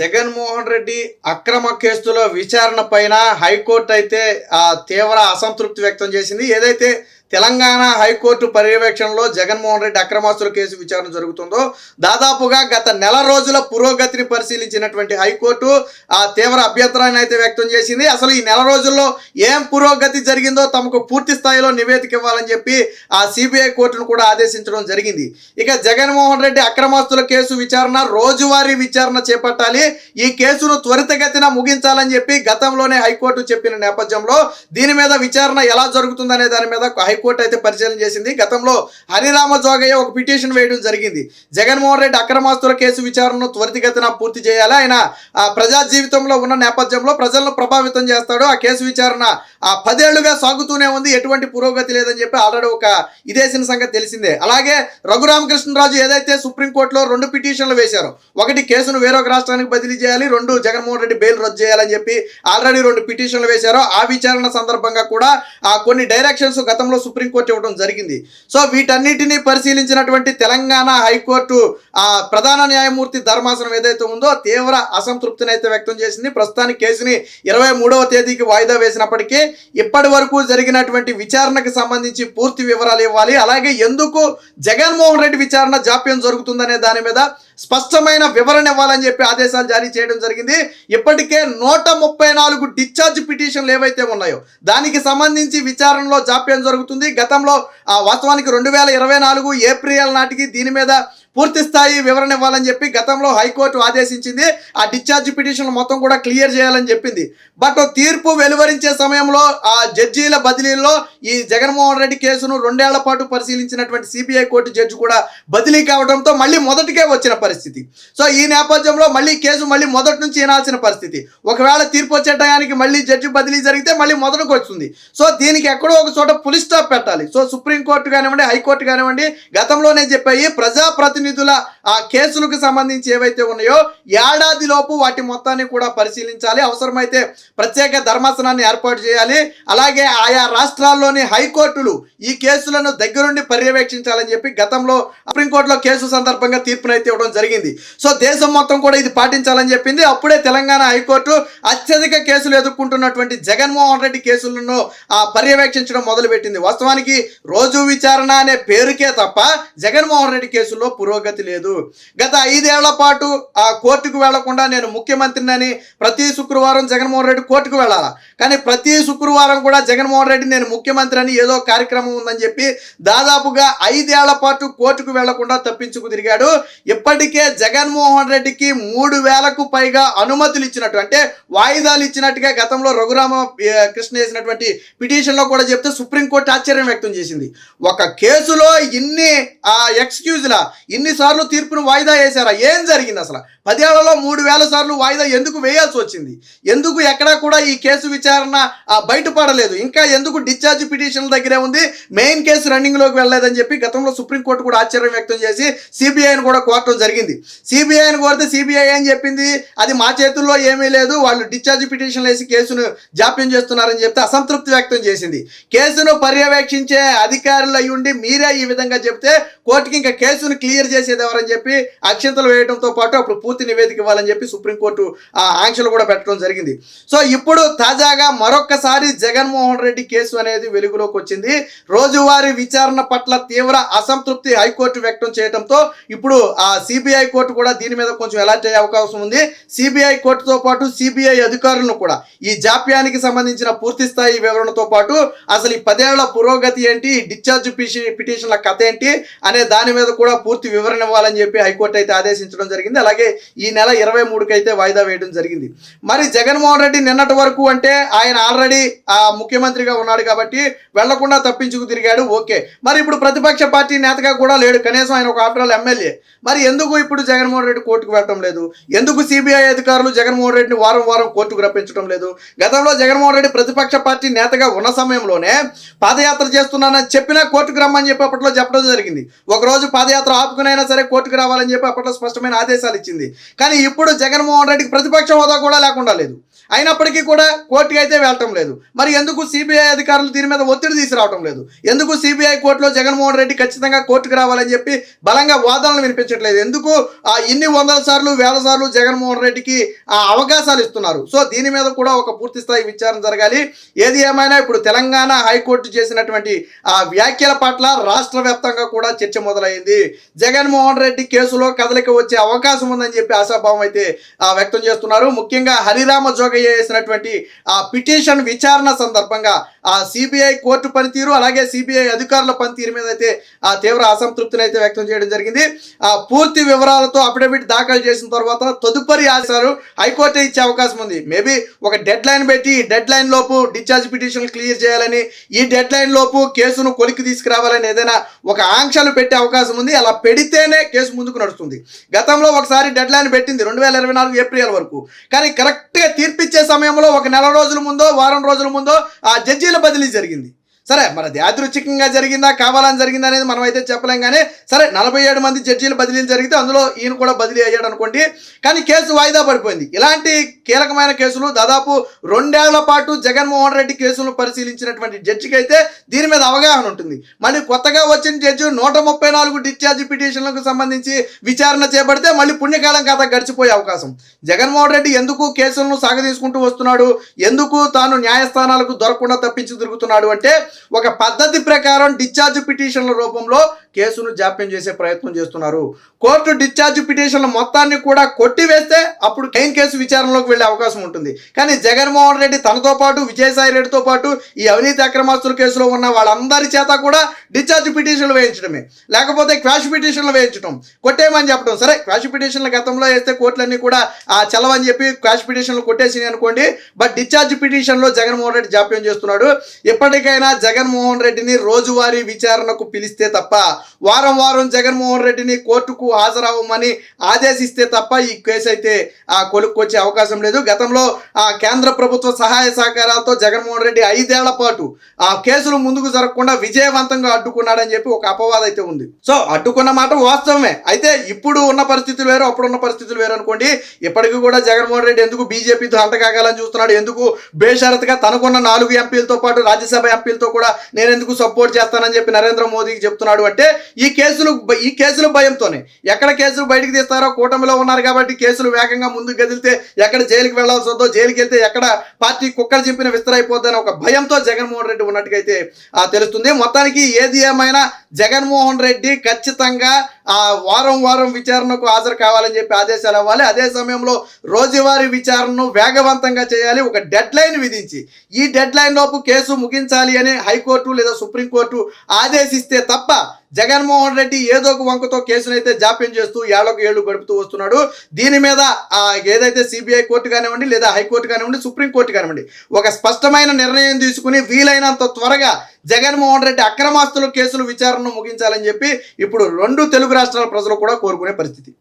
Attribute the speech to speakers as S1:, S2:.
S1: జగన్మోహన్ రెడ్డి అక్రమ కేసుల విచారణ పైన హైకోర్టు అయితే తీవ్ర అసంతృప్తి వ్యక్తం చేసింది. ఏదైతే తెలంగాణ హైకోర్టు పర్యవేక్షణలో జగన్మోహన్ రెడ్డి అక్రమాస్తుల కేసు విచారణ జరుగుతుందో దాదాపుగా గత నెల రోజుల పురోగతిని పరిశీలించినటువంటి హైకోర్టు తీవ్ర అభ్యంతరాన్ని అయితే వ్యక్తం చేసింది. అసలు ఈ నెల రోజుల్లో ఏం పురోగతి జరిగిందో తమకు పూర్తి స్థాయిలో నివేదిక ఇవ్వాలని చెప్పి సిబిఐ కోర్టును కూడా ఆదేశించడం జరిగింది. ఇక జగన్మోహన్ రెడ్డి అక్రమాస్తుల కేసు విచారణ రోజువారీ విచారణ చేపట్టాలి, ఈ కేసును త్వరితగతిన ముగించాలని చెప్పి గతంలోనే హైకోర్టు చెప్పిన నేపథ్యంలో దీని మీద విచారణ ఎలా జరుగుతుందనే దాని మీద హైకోర్టు అయితే పరిశీలన చేసింది. గతంలో హరిరామ జోగయ్య ఒక పిటిషన్ వేయడం జరిగింది. జగన్మోహన్ రెడ్డి అక్రమాస్తుల కేసు విచారణను త్వరితగతిన పూర్తి చేయాలి, ఆయన ప్రజా జీవితంలో ఉన్న నేపథ్యంలో ప్రజలను ప్రభావితం చేస్తాడు, ఆ కేసు విచారణ 10 ఏళ్లుగా సాగుతూనే ఉంది, ఎటువంటి పురోగతి లేదని చెప్పి ఆల్రెడీ ఒక ఇదేసిన సంగతి తెలిసిందే. అలాగే రఘురామకృష్ణరాజు ఏదైతే సుప్రీంకోర్టులో 2 పిటిషన్లు వేశారో, ఒకటి కేసును వేరొక రాష్ట్రానికి బదిలీ చేయాలి, 2 జగన్మోహన్ రెడ్డి బెయిల్ రద్దు చేయాలని చెప్పి ఆల్రెడీ 2 పిటిషన్లు వేశారో, ఆ విచారణ సందర్భంగా కూడా కొన్ని డైరెక్షన్స్ గతంలో సుప్రీంకోర్టు ఇవ్వడం జరిగింది. సో వీటన్నిటిని పరిశీలించినటువంటి తెలంగాణ హైకోర్టు ప్రధాన న్యాయమూర్తి ధర్మాసనం ఏదైతే ఉందో తీవ్ర అసంతృప్తిని అయితే వ్యక్తం చేసింది. ప్రస్తుతానికి కేసుని 23వ తేదీకి వాయిదా వేసినప్పటికీ ఇప్పటి వరకు జరిగినటువంటి విచారణకు సంబంధించి పూర్తి వివరాలు ఇవ్వాలి, అలాగే ఎందుకు జగన్మోహన్ రెడ్డి విచారణ జాప్యం జరుగుతుందనే దాని మీద స్పష్టమైన వివరణ ఇవ్వాలని చెప్పి ఆదేశాలు జారీ చేయడం జరిగింది. ఇప్పటికే 134 డిశ్చార్జ్ పిటిషన్లు ఏవైతే ఉన్నాయో దానికి సంబంధించి విచారణలో జాప్యం జరుగుతుంది. గతంలో వాస్తవానికి 2024 ఏప్రిల్ నాటికి దీని మీద పూర్తి స్థాయి వివరణ ఇవ్వాలని చెప్పి గతంలో హైకోర్టు ఆదేశించింది. ఆ డిశ్చార్జ్ పిటిషన్లు మొత్తం కూడా క్లియర్ చేయాలని చెప్పింది. బట్ తీర్పు వెలువరించే సమయంలో ఆ జడ్జీల బదిలీలో ఈ జగన్మోహన్ రెడ్డి కేసును 2 ఏళ్ల పాటు పరిశీలించినటువంటి సిబిఐ కోర్టు జడ్జి కూడా బదిలీ కావడంతో మళ్ళీ మొదటికే వచ్చిన పరిస్థితి. సో ఈ నేపథ్యంలో మళ్ళీ కేసు మళ్ళీ మొదటి నుంచి వినాల్సిన పరిస్థితి. ఒకవేళ తీర్పు వచ్చే టయానికి మళ్ళీ జడ్జి బదిలీ జరిగితే మళ్ళీ మొదటికి వస్తుంది. సో దీనికి ఎక్కడో ఒక చోట ఫుల్ స్టాప్ పెట్టాలి. సో సుప్రీంకోర్టు కానివ్వండి, హైకోర్టు కానివ్వండి గతంలోనే చెప్పాయి, ప్రజాప్రతినిధుల కేసులకు సంబంధించి ఏవైతే ఉన్నాయో ఏడాదిలోపు వాటి మొత్తాన్ని కూడా పరిశీలించాలి, అవసరమైతే ప్రత్యేక ధర్మాసనాన్ని ఏర్పాటు చేయాలి, అలాగే ఆయా రాష్ట్రాల్లోని హైకోర్టులు ఈ కేసులను దగ్గరుండి పర్యవేక్షించాలని చెప్పి గతంలో సుప్రీంకోర్టులో కేసు సందర్భంగా తీర్పునైతే ఇవ్వడం జరిగింది. సో దేశం మొత్తం కూడా ఇది పాటించాలని చెప్పింది. అప్పుడే తెలంగాణ హైకోర్టు అత్యధిక కేసులు ఎదుర్కొంటున్నటువంటి జగన్మోహన్ రెడ్డి కేసులను పర్యవేక్షించడం మొదలుపెట్టింది. వాస్తవానికి రోజు విచారణ అనే పేరుకే తప్ప జగన్మోహన్ రెడ్డి కేసుల్లో పురోగతి లేదు. గత 5 ఏళ్ల పాటు కోర్టుకు వెళ్లకుండా నేను ముఖ్యమంత్రిని ప్రతి శుక్రవారం జగన్మోహన్ రెడ్డి కోర్టుకు వెళ్ళాలా, కానీ ప్రతి శుక్రవారం కూడా జగన్మోహన్ రెడ్డి నేను ముఖ్యమంత్రి అని ఏదో కార్యక్రమం ఉందని చెప్పి దాదాపుగా 5 ఏళ్ల పాటు కోర్టుకు వెళ్లకుండా తప్పించుకు తిరిగాడు. ఇప్పటికే జగన్మోహన్ రెడ్డికి 3,000కు పైగా అనుమతులు ఇచ్చినట్టు, అంటే వాయిదాలు ఇచ్చినట్టుగా గతంలో రఘురామ కృష్ణ వేసినటువంటి పిటిషన్లో కూడా చెప్తే సుప్రీంకోర్టు ఆశ్చర్యం వ్యక్తం చేసింది. ఒక కేసులో ఎక్స్క్యూజ్లా ఇన్నిసార్లు తీర్పును వాయిదా వేశారా? ఏం జరిగింది అసలు? 10 ఏళ్లలో 3,000 సార్లు వాయిదా ఎందుకు వేయాల్సి వచ్చింది? ఎందుకు ఎక్కడా కూడా ఈ కేసు విచారణ బయటపడలేదు? ఇంకా ఎందుకు డిశ్చార్జ్ పిటిషన్ల దగ్గరే ఉంది, మెయిన్ కేసు రన్నింగ్లోకి వెళ్ళలేదని చెప్పి గతంలో సుప్రీంకోర్టు కూడా ఆశ్చర్యం వ్యక్తం చేసి సిబిఐని కూడా కోరటం జరిగింది. సిబిఐని కోరితే సిబిఐ ఏం చెప్పింది? అది మా చేతుల్లో ఏమీ లేదు, వాళ్ళు డిశ్చార్జ్ పిటిషన్లు వేసి కేసును జాప్యం చేస్తున్నారని చెప్తే అసంతృప్తి వ్యక్తం చేసింది. కేసును పర్యవేక్షించే అధికారులు అయ్యుండి మీరే ఈ విధంగా చెప్తే కోర్టుకి ఇంకా కేసును క్లియర్ చేసేది ఎవరని చెప్పి అక్షంతలు వేయడంతో పాటు అప్పుడు పూర్తి నివేదిక ఇవ్వాలని చెప్పి సుప్రీంకోర్టు ఆంక్షలు కూడా పెట్టడం జరిగింది. సో ఇప్పుడు తాజాగా మరొక్కసారి జగన్మోహన్ రెడ్డి కేసు అనేది వెలుగులోకి వచ్చింది. రోజువారీ విచారణ పట్ల తీవ్ర అసంతృప్తి హైకోర్టు వ్యక్తం చేయడంతో ఇప్పుడు సిబిఐ కోర్టు కూడా దీని మీద కొంచెం అలర్ట్ అయ్యే అవకాశం ఉంది. సిబిఐ కోర్టుతో పాటు సిబిఐ అధికారులను కూడా ఈ జాప్యానికి సంబంధించిన పూర్తి స్థాయి వివరణతో పాటు అసలు ఈ 10 ఏళ్ల పురోగతి ఏంటి, డిశ్చార్జ్ పిటిషన్ల కథ ఏంటి అనే దాని మీద కూడా పూర్తి వివరణ ఇవ్వాలని చెప్పి హైకోర్టు అయితే ఆదేశించడం జరిగింది. అలాగే ఈ నెల 23కి అయితే వాయిదా వేయడం జరిగింది. మరి జగన్మోహన్ రెడ్డి నిన్నటి వరకు అంటే ఆయన ఆల్రెడీ ముఖ్యమంత్రిగా ఉన్నాడు కాబట్టి వెళ్లకుండా తప్పించుకు తిరిగాడు, ఓకే. మరి ఇప్పుడు ప్రతిపక్ష పార్టీ నేతగా కూడా లేడు, కనీసం ఆయన ఒక ఆఫ్టర్ ఆల్ ఎమ్మెల్యే. మరి ఎందుకు ఇప్పుడు జగన్మోహన్ రెడ్డి కోర్టుకు వెళ్ళటం లేదు? ఎందుకు సిబిఐ అధికారులు జగన్మోహన్ రెడ్డిని వారం వారం కోర్టుకు రప్పించడం లేదు? గతంలో జగన్మోహన్ రెడ్డి ప్రతిపక్ష పార్టీ నేతగా ఉన్న సమయంలోనే పాదయాత్ర చేస్తున్నానని చెప్పినా కోర్టుకు రమ్మని చెప్పి అప్పట్లో చెప్పడం జరిగింది. ఒకరోజు పాదయాత్ర ఆపుకునైనా సరే కోర్టుకు రావాలని చెప్పి అప్పట్లో స్పష్టమైన ఆదేశాలు ఇచ్చింది. కానీ ఇప్పుడు జగన్మోహన్ రెడ్డికి ప్రతిపక్ష హోదా కూడా లేకుండా లేదు. అయినప్పటికీ కూడా కోర్టుకి అయితే వెళ్ళటం లేదు. మరి ఎందుకు సిబిఐ అధికారులు దీని మీద ఒత్తిడి తీసుకురావటం లేదు? ఎందుకు సిబిఐ కోర్టులో జగన్మోహన్ రెడ్డి ఖచ్చితంగా కోర్టుకు రావాలని చెప్పి బలంగా వాదనలు వినిపించట్లేదు? ఎందుకు ఇన్ని వందల సార్లు వేల సార్లు జగన్మోహన్ రెడ్డికి అవకాశాలు ఇస్తున్నారు? సో దీని మీద కూడా ఒక పూర్తి స్థాయి విచారణ జరగాలి. ఏది ఏమైనా ఇప్పుడు తెలంగాణ హైకోర్టు చేసినటువంటి వ్యాఖ్యల పట్ల రాష్ట్ర వ్యాప్తంగా కూడా చర్చ మొదలైంది. జగన్మోహన్ రెడ్డి కేసులో కదలిక వచ్చే అవకాశం ఉందని చెప్పి ఆశాభావం అయితే వ్యక్తం చేస్తున్నారు. ముఖ్యంగా హరిరామ జోగయ్య చేసినటువంటి పిటిషన్ విచారణ సందర్భంగా సిబిఐ కోర్టు పనితీరు అలాగే సిబిఐ అధికారుల పనితీరు మీద అయితే తీవ్ర అసంతృప్తిని అయితే వ్యక్తం చేయడం జరిగింది. పూర్తి వివరాలతో అఫిడవిట్ దాఖలు చేసిన తర్వాత తదుపరి ఆదేశాలు హైకోర్టు ఇచ్చే అవకాశం ఉంది. మేబీ ఒక డెడ్ లైన్ పెట్టి ఈ డెడ్ లైన్ లోపు డిశ్చార్జ్ పిటిషన్ క్లియర్ చేయాలని, ఈ డెడ్ లైన్ లోపు కేసును కొలికి తీసుకురావాలని ఏదైనా ఒక ఆంక్షలు పెట్టే అవకాశం ఉంది. అలా పెడితేనే కేసు ముందుకు నడుస్తుంది. గతంలో ఒకసారి డెడ్ లైన్ పెట్టింది 2024 ఏప్రిల్ వరకు. కానీ కరెక్ట్గా తీర్పిచ్చే సమయంలో ఒక నెల రోజుల ముందో వారం రోజుల ముందో జడ్జీల బదిలీ జరిగింది. సరే, మరి అది యాదృచ్ఛికంగా జరిగిందా కావాలని జరిగిందా అనేది మనం అయితే చెప్పలేం. కానీ సరే, 47 మంది జడ్జీలు బదిలీలు జరిగితే అందులో ఈయన కూడా బదిలీ అయ్యాడు అనుకోండి. కానీ కేసు వాయిదా పడిపోయింది. ఇలాంటి కీలకమైన కేసులు దాదాపు 2 ఏళ్ల పాటు జగన్మోహన్ రెడ్డి కేసులను పరిశీలించినటువంటి జడ్జికి అయితే దీని మీద అవగాహన ఉంటుంది. మళ్ళీ కొత్తగా వచ్చిన జడ్జి 134 డిశ్చార్జ్ పిటిషన్లకు సంబంధించి విచారణ చేపడితే మళ్ళీ పుణ్యకాలం కథ గడిచిపోయే అవకాశం. జగన్మోహన్ రెడ్డి ఎందుకు కేసులను సాగదీసుకుంటూ వస్తున్నాడు, ఎందుకు తాను న్యాయస్థానాలకు దొరకకుండా తప్పించి తిరుగుతున్నాడు అంటే ఒక పద్ధతి ప్రకారం డిశ్చార్జ్ పిటిషన్ల రూపంలో కేసును జాప్యం చేసే ప్రయత్నం చేస్తున్నారు. కోర్టు డిశ్చార్జ్ పిటిషన్ల మొత్తాన్ని కూడా కొట్టివేస్తే అప్పుడు మెయిన్ కేసు విచారణలోకి వెళ్ళే అవకాశం ఉంటుంది. కానీ జగన్మోహన్ రెడ్డి తనతో పాటు విజయసాయి రెడ్డితో పాటు ఈ అవినీతి అక్రమాస్తుల కేసులో ఉన్న వాళ్ళందరి చేత కూడా డిశ్చార్జ్ పిటిషన్లు వేయించడమే, లేకపోతే క్వాష్ పిటిషన్లు వేయించడం, కొట్టేయమని చెప్పడం. సరే, క్వాష్ పిటిషన్లు గతంలో వేస్తే కోర్టులన్నీ కూడా చలవని చెప్పి క్వాష్ పిటిషన్లు కొట్టేసినాయి అనుకోండి. బట్ డిశ్చార్జ్ పిటిషన్లో జగన్మోహన్ రెడ్డి జాప్యం చేస్తున్నాడు. ఎప్పటికైనా జగన్మోహన్ రెడ్డిని రోజువారీ విచారణకు పిలిస్తే తప్ప, వారం వారం జగన్మోహన్ రెడ్డిని కోర్టుకు హాజరవ్వమని ఆదేశిస్తే తప్ప ఈ కేసు అయితే కొలుక్కొచ్చే అవకాశం లేదు. గతంలో కేంద్ర ప్రభుత్వ సహాయ సహకారాలతో జగన్మోహన్ రెడ్డి 5 ఏళ్ల పాటు కేసులు ముందుకు జరగకుండా విజయవంతంగా అడ్డుకున్నాడని చెప్పి ఒక అపవాదం అయితే ఉంది. సో అడ్డుకున్న మాట వాస్తవమే. అయితే ఇప్పుడు ఉన్న పరిస్థితులు వేరు, అప్పుడున్న పరిస్థితులు వేరు అనుకోండి. ఇప్పటికీ కూడా జగన్మోహన్ రెడ్డి ఎందుకు బీజేపీతో అంటకాగాలని చూస్తున్నాడు, ఎందుకు బేషరతుగా తనకున్న 4 ఎంపీలతో పాటు రాజ్యసభ ఎంపీలతో కూడా నేను ఎందుకు సపోర్ట్ చేస్తానని చెప్పి నరేంద్ర మోదీకి చెప్తున్నాడు అంటే ఈ కేసులు భయంతోనే. ఎక్కడ కేసులు బయటకు తీస్తారో, కూటమిలో ఉన్నారు కాబట్టి కేసులు వేగంగా ముందుకు కదిలితే ఎక్కడ జైలుకి వెళ్లాల్సి వద్దో, జైలుకి వెళ్తే ఎక్కడ పార్టీ కుక్కలు చింపిన విస్తరైపోద్దని ఒక భయంతో జగన్మోహన్ రెడ్డి ఉన్నట్టుగా అయితే తెలుస్తుంది. మొత్తానికి ఏది ఏమైనా జగన్మోహన్ రెడ్డి ఖచ్చితంగా వారం వారం విచారణకు హాజరు కావాలని చెప్పి ఆదేశాలు ఇవ్వాలి. అదే సమయంలో రోజువారీ విచారణను వేగవంతంగా చేయాలి. ఒక డెడ్ లైన్ విధించి ఈ డెడ్ లైన్ లోపు కేసు ముగించాలి అని హైకోర్టు లేదా సుప్రీంకోర్టు ఆదేశిస్తే తప్ప జగన్మోహన్ రెడ్డి ఏదో ఒక వంకతో కేసునైతే జాప్యం చేస్తూ ఏళ్లకు ఏళ్లు గడుపుతూ వస్తున్నాడు. దీని మీద ఏదైతే సిబిఐ కోర్టు కానివ్వండి లేదా హైకోర్టు కానివ్వండి సుప్రీంకోర్టు కానివ్వండి ఒక స్పష్టమైన నిర్ణయం తీసుకుని వీలైనంత త్వరగా జగన్మోహన్ రెడ్డి అక్రమాస్తుల కేసులు విచారణను ముగించాలని చెప్పి ఇప్పుడు 2 తెలుగు రాష్ట్రాల ప్రజలు కూడా కోరుకునే పరిస్థితి.